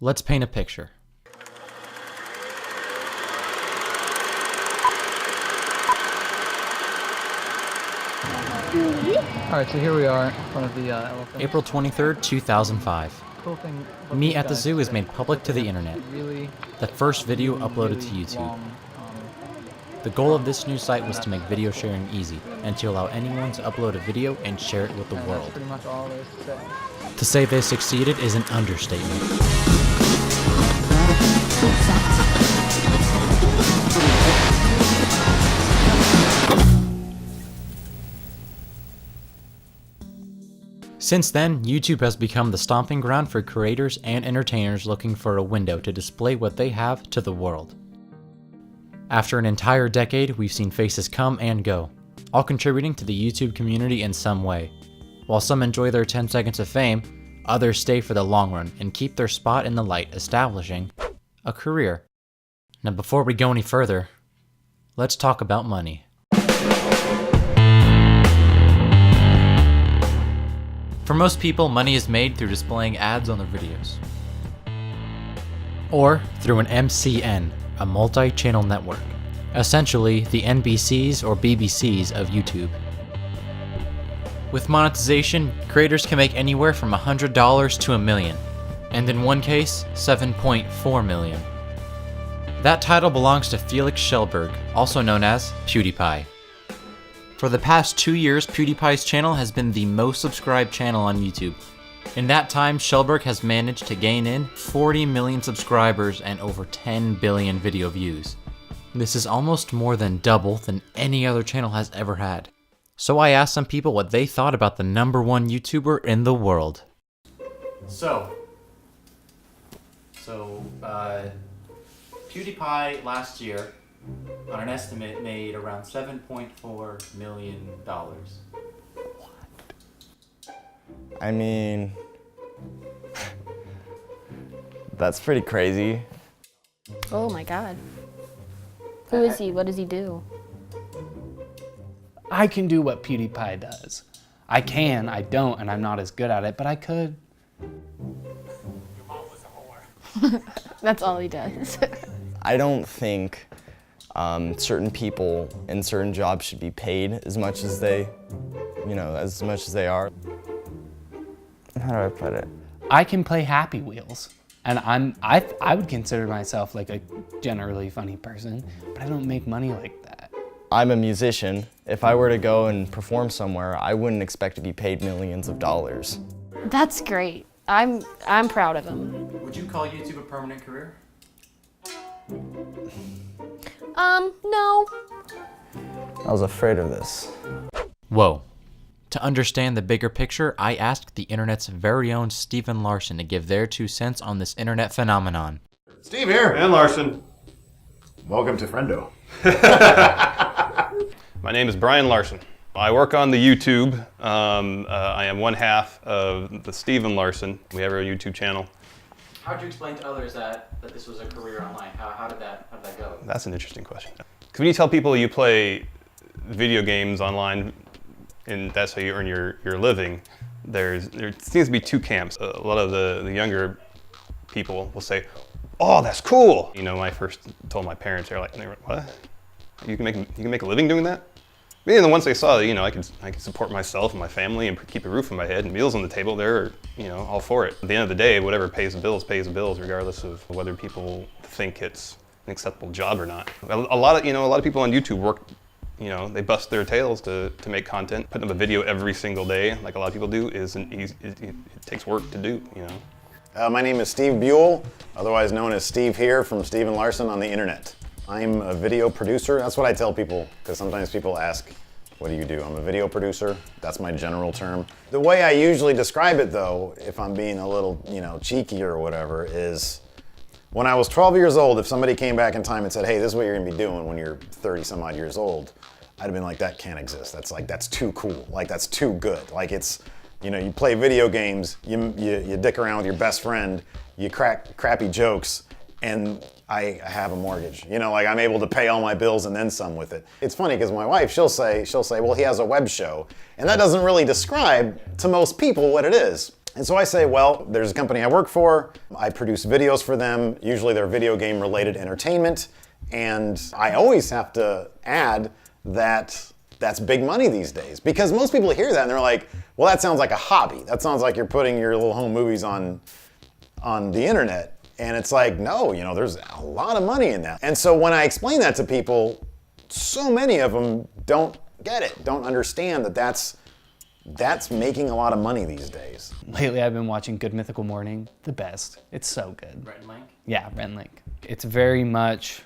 Let's paint a picture. Alright, so here we are in front of the elephant. April 23rd, 2005. Cool thing. Me at the zoo is made public to the internet. Really, The first video uploaded to YouTube. The goal of this new site was to make video sharing easy and to allow anyone to upload a video and share it with the world. That's pretty much all there is to say. To say they succeeded is an understatement. Since then, YouTube has become the stomping ground for creators and entertainers looking for a window to display what they have to the world. After an entire decade, we've seen faces come and go, all contributing to the YouTube community in some way. While some enjoy their 10 seconds of fame, others stay for the long run and keep their spot in the light, establishing a career. Now before we go any further, let's talk about money. For most people, money is made through displaying ads on their videos. Or through an MCN, a multi-channel network. Essentially, the NBCs or BBCs of YouTube. With monetization, creators can make anywhere from $100 to $1 million, and in one case, $7.4 million. That title belongs to Felix Schellberg, also known as PewDiePie. For the past 2 years, PewDiePie's channel has been the most subscribed channel on YouTube. In that time, Schellberg has managed to gain in 40 million subscribers and over 10 billion video views. This is almost more than double than any other channel has ever had. So I asked some people what they thought about the #1 YouTuber in the world. So PewDiePie last year, on an estimate, made around $7.4 million. I mean, that's pretty crazy. Oh my god. Who is he? What does he do? I can do what PewDiePie does. I can, I don't, and I'm not as good at it, but I could. That's all he does. I don't think certain people in certain jobs should be paid as much as they, as much as they are. How do I put it? I can play Happy Wheels, and I would consider myself like a generally funny person, but I don't make money like that. I'm a musician. If I were to go and perform somewhere, I wouldn't expect to be paid millions of dollars. That's great. I'm proud of him. Would you call YouTube a permanent career? No. I was afraid of this. Whoa. To understand the bigger picture, I asked the internet's very own Stephen Larson to give their 2 cents on this internet phenomenon. Steve here. And Larson. Welcome to Friendo. My name is Brian Larson. I work on the YouTube. I am one half of the Stephen Larson. We have our YouTube channel. How would you explain to others that this was a career online? How did that go? That's an interesting question. Because when you tell people you play video games online and that's how you earn your living, there seems to be 2 camps. A lot of the younger people will say, "Oh, that's cool." When I first told my parents, they were like, "What? You can make a living doing that?" And then once they saw that, I could support myself and my family and keep a roof on my head and meals on the table, they're, all for it. At the end of the day, whatever pays the bills, regardless of whether people think it's an acceptable job or not. A lot of people on YouTube work, they bust their tails to make content. Putting up a video every single day, like a lot of people do, isn't easy. It takes work to do, My name is Steve Buell, otherwise known as Steve here from Stephen Larson on the internet. I'm a video producer. That's what I tell people, because sometimes people ask, what do you do? I'm a video producer. That's my general term. The way I usually describe it, though, if I'm being a little, cheeky or whatever, is when I was 12 years old, if somebody came back in time and said, hey, this is what you're gonna be doing when you're 30 some odd years old, I'd have been like, that can't exist. That's too cool. That's too good. It's, you play video games, you dick around with your best friend, you crack crappy jokes, and I have a mortgage. I'm able to pay all my bills and then some with it. It's funny because my wife, she'll say, well, he has a web show. And that doesn't really describe to most people what it is. And so I say, well, there's a company I work for, I produce videos for them, usually they're video game related entertainment, and I always have to add that that's big money these days. Because most people hear that and they're like, well, that sounds like a hobby. That sounds like you're putting your little home movies on the internet. And it's like, no, you know, there's a lot of money in that. And so when I explain that to people, so many of them don't get it, don't understand that that's making a lot of money these days. Lately I've been watching Good Mythical Morning, the best. It's so good. Red Link? Yeah, Red Link. It's very much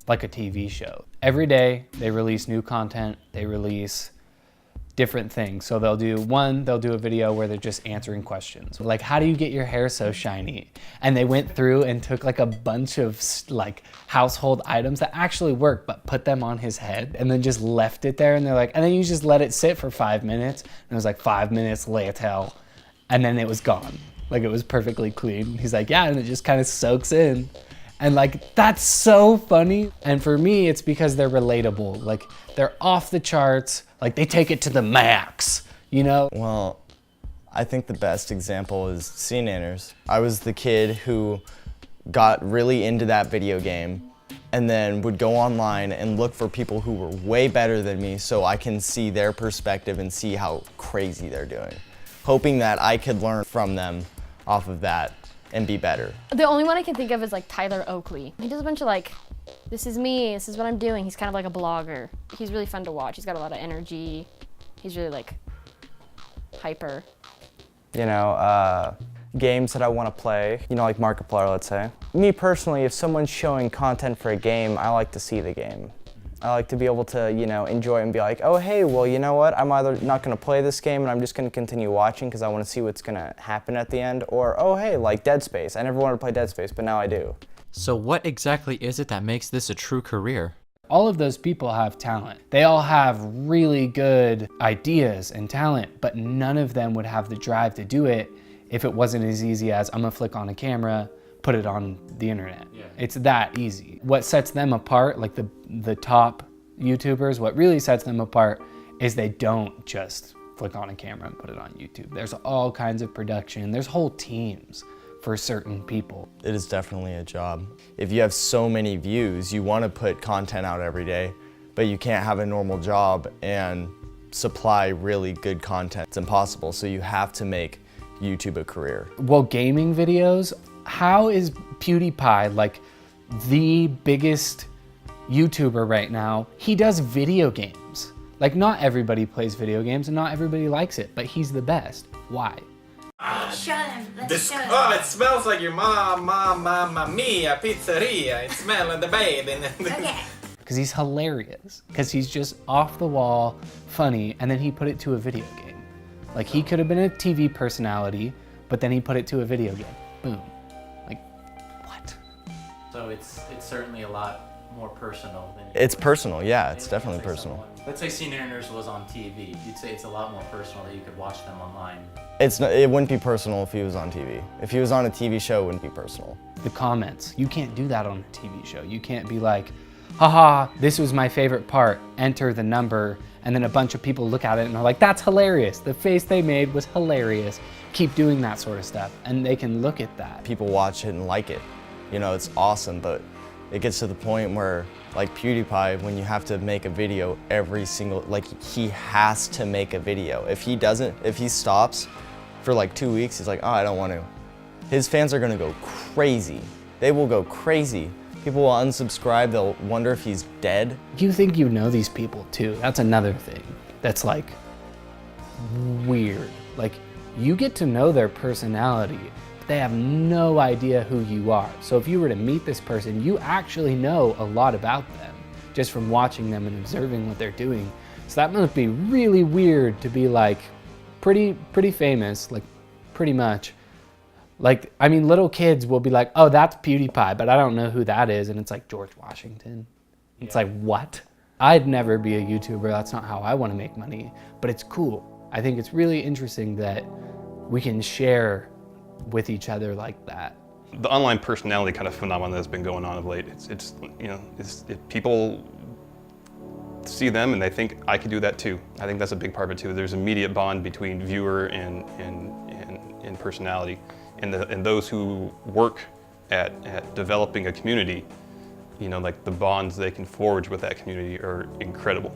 like a TV show. Every day they release new content, they release different things. So they'll do a video where they're just answering questions. Like, how do you get your hair so shiny? And they went through and took like a bunch of like household items that actually work, but put them on his head and then just left it there. And they're like, and then you just let it sit for 5 minutes. And it was like 5 minutes later, and then it was gone. Like, it was perfectly clean. He's like, yeah, and it just kind of soaks in. And like, that's so funny. And for me, it's because they're relatable. Like, they're off the charts. Like, they take it to the max, you know? Well, I think the best example is CNanners. I was the kid who got really into that video game and then would go online and look for people who were way better than me so I can see their perspective and see how crazy they're doing, hoping that I could learn from them off of that and be better. The only one I can think of is like Tyler Oakley. He does a bunch of like, this is me, this is what I'm doing. He's kind of like a blogger. He's really fun to watch. He's got a lot of energy. He's really like hyper. You know, games that I want to play, you know, like Markiplier, let's say. Me personally, if someone's showing content for a game, I like to see the game. I like to be able to, you know, enjoy it and be like, oh, hey, well, you know what? I'm either not going to play this game and I'm just going to continue watching because I want to see what's going to happen at the end, or, oh, hey, like Dead Space. I never wanted to play Dead Space, but now I do. So what exactly is it that makes this a true career? All of those people have talent. They all have really good ideas and talent, but none of them would have the drive to do it if it wasn't as easy as, I'm gonna flick on a camera, put it on the internet. Yeah. It's that easy. What sets them apart, like the top YouTubers, what really sets them apart is they don't just flick on a camera and put it on YouTube. There's all kinds of production. There's whole teams for certain people. It is definitely a job. If you have so many views, you want to put content out every day, but you can't have a normal job and supply really good content. It's impossible, so you have to make YouTube a career. Well, gaming videos, how is PewDiePie like the biggest YouTuber right now? He does video games. Like, not everybody plays video games and not everybody likes it, but he's the best. Why? Show them. Let's show them. Oh, it smells like your mamma mia pizzeria. It smells like the baby. Okay. Because he's hilarious. Because he's just off the wall, funny, and then he put it to a video game. Like, he could have been a TV personality, but then he put it to a video game. Boom. Like, what? So it's certainly a lot more personal than It's personal, yeah, it's definitely personal. Let's say CNanners was on TV. You'd say it's a lot more personal that you could watch them online. It wouldn't be personal if he was on TV. If he was on a TV show, it wouldn't be personal. The comments. You can't do that on a TV show. You can't be like, haha, this was my favorite part, enter the number, and then a bunch of people look at it and are like, that's hilarious. The face they made was hilarious. Keep doing that sort of stuff. And they can look at that. People watch it and like it. You know, it's awesome, but it gets to the point where, like PewDiePie, when you have to make a video every single, like, he has to make a video. If he doesn't, if he stops for like 2 weeks, he's like, oh, I don't want to. His fans are gonna go crazy. They will go crazy. People will unsubscribe, they'll wonder if he's dead. You think you know these people too. That's another thing that's like weird. Like, you get to know their personality, but they have no idea who you are. So if you were to meet this person, you actually know a lot about them just from watching them and observing what they're doing. So that must be really weird to be like pretty famous, like pretty much. Like, I mean, little kids will be like, oh, that's PewDiePie, but I don't know who that is. And it's like George Washington. It's like, what? I'd never be a YouTuber. That's not how I want to make money, but it's cool. I think it's really interesting that we can share with each other like that. The online personality kind of phenomenon that's been going on of late, it's you know, if people see them and they think I could do that too. I think that's a big part of it too. There's an immediate bond between viewer and and personality. And those who work at developing a community, you know, like the bonds they can forge with that community are incredible.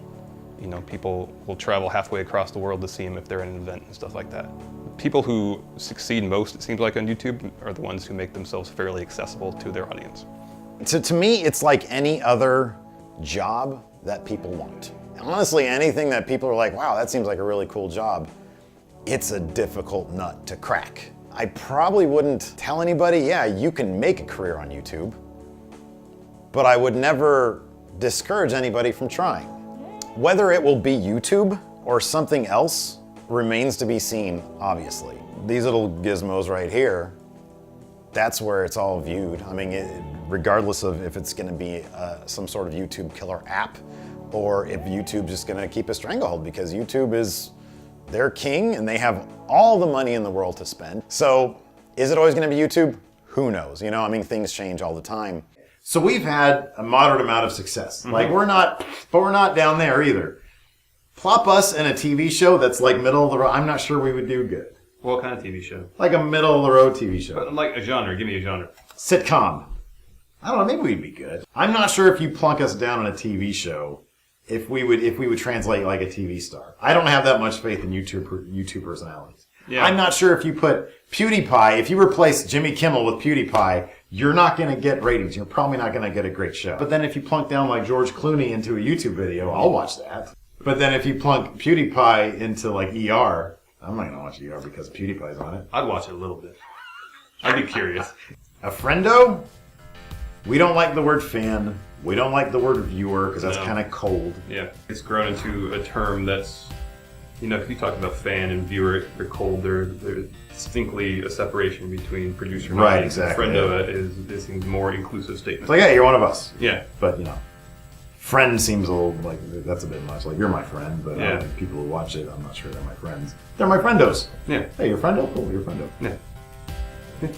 You know, people will travel halfway across the world to see him if they're at an event and stuff like that. People who succeed most, it seems like, on YouTube are the ones who make themselves fairly accessible to their audience. To me, it's like any other job that people want. Honestly, anything that people are like, wow, that seems like a really cool job, it's a difficult nut to crack. I probably wouldn't tell anybody, yeah, you can make a career on YouTube, but I would never discourage anybody from trying. Whether it will be YouTube or something else remains to be seen, obviously. These little gizmos right here, that's where it's all viewed. I mean, regardless of if it's gonna be some sort of YouTube killer app or if YouTube's just gonna keep a stranglehold, because YouTube is their king and they have all the money in the world to spend. So is it always gonna be YouTube? Who knows? You know, I mean, things change all the time. So we've had a moderate amount of success. Like we're not down there either. Plop us in a TV show that's like middle of the road. I'm not sure we would do good. What kind of TV show? Like a middle of the road TV show. Like a genre, give me a genre. Sitcom. I don't know, maybe we'd be good. I'm not sure if you plunk us down on a TV show, if we would translate like a TV star. I don't have that much faith in YouTube personalities. Yeah. I'm not sure if you put PewDiePie, if you replace Jimmy Kimmel with PewDiePie, you're not going to get ratings. You're probably not going to get a great show. But then if you plunk down like George Clooney into a YouTube video, I'll watch that. But then if you plunk PewDiePie into like ER, I'm not going to watch ER because PewDiePie's on it. I'd watch it a little bit. I'd be curious. A friendo? We don't like the word fan. We don't like the word viewer because that's kind of cold. Yeah, it's grown into a term that's, you know, if you talk about fan and viewer, they're cold. There's distinctly a separation between producer and right, audience. exactly. Friendo is a more inclusive statement. It's like, hey, you're one of us. Yeah. But, you know, friend seems a little like, that's a bit much. Like, you're my friend, but I don't think people who watch it, I'm not sure they're my friends. They're my friendos. Yeah. Hey, you're friendo? Cool, you're friendo. Yeah.